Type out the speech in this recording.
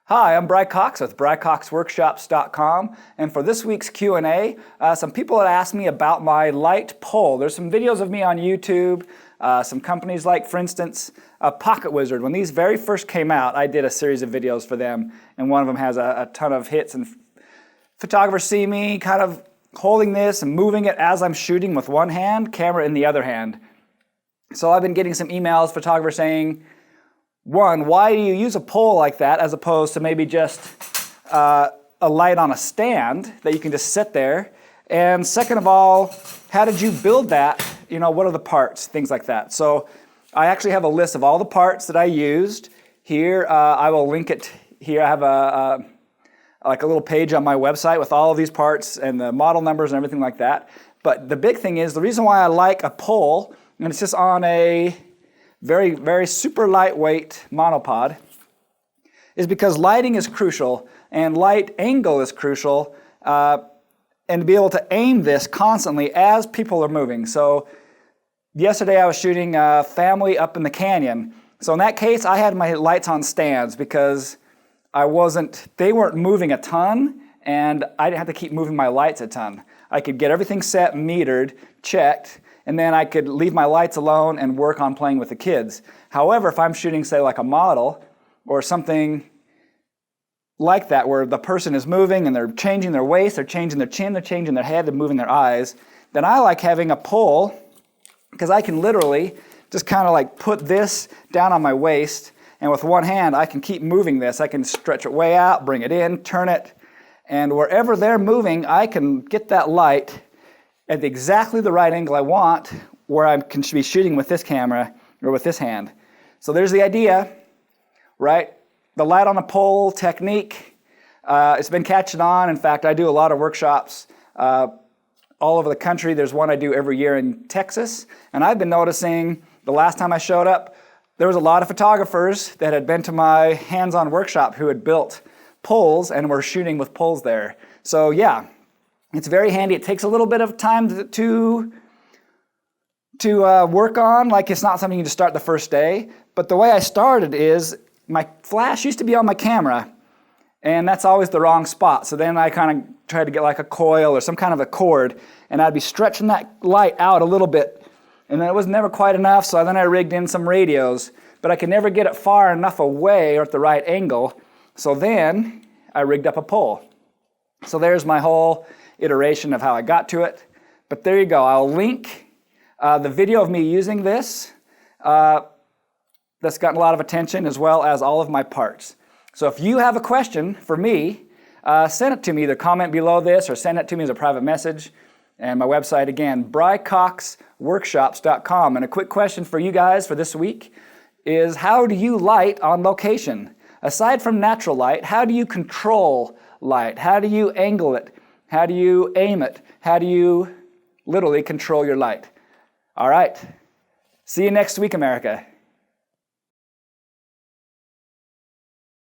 Hi, I'm Bry Cox with BryCoxWORKSHOPS.com, and for this week's Q&A, some people had asked me about my light pole. There's some videos of me on YouTube, some companies like, for instance, Pocket Wizard. When these very first came out, I did a series of videos for them, and one of them has a ton of hits, and photographers see me kind of holding this and moving it as I'm shooting with one hand, camera in the other hand. So I've been getting some emails, photographers saying, one, why do you use a pole like that as opposed to maybe just a light on a stand that you can just sit there? And second of all, how did you build that? You know, what are the parts? Things like that. So I actually have a list of all the parts that I used. Here, I will link it here. I have like a little page on my website with all of these parts and the model numbers and everything like that. But the big thing is, the reason why I like a pole, and it's just on a very, very super lightweight monopod, is because lighting is crucial and light angle is crucial, and to be able to aim this constantly as people are moving. So yesterday I was shooting a family up in the canyon. So in that case I had my lights on stands because they weren't moving a ton, and I didn't have to keep moving my lights a ton. I could get everything set, metered, checked, and then I could leave my lights alone and work on playing with the kids. However, if I'm shooting, say, like a model or something like that where the person is moving and they're changing their waist, they're changing their chin, they're changing their head, they're moving their eyes, then I like having a pole because I can literally just kind of like put this down on my waist, and with one hand I can keep moving this. I can stretch it way out, bring it in, turn it, and wherever they're moving, I can get that light at exactly the right angle I want, where I can be shooting with this camera or with this hand. So there's the idea, right? The light on a pole technique, it's been catching on. In fact, I do a lot of workshops all over the country. There's one I do every year in Texas, and I've been noticing the last time I showed up, there was a lot of photographers that had been to my hands-on workshop who had built poles and were shooting with poles there. So yeah, it's very handy. It takes a little bit of time to work on. Like, it's not something you just start the first day. But the way I started is my flash used to be on my camera, and that's always the wrong spot. So then I kind of tried to get like a coil or some kind of a cord, and I'd be stretching that light out a little bit, and then it was never quite enough. So then I rigged in some radios, but I could never get it far enough away or at the right angle. So then I rigged up a pole. So there's my whole iteration of how I got to it. But there you go. I'll link the video of me using this. That's gotten a lot of attention, as well as all of my parts. So if you have a question for me, send it to me. Either comment below this or send it to me as a private message. And my website again, BryCoxWORKSHOPS.com. And a quick question for you guys for this week is, how do you light on location? Aside from natural light, how do you control light? How do you angle it? How do you aim it? How do you literally control your light? All right. See you next week, America.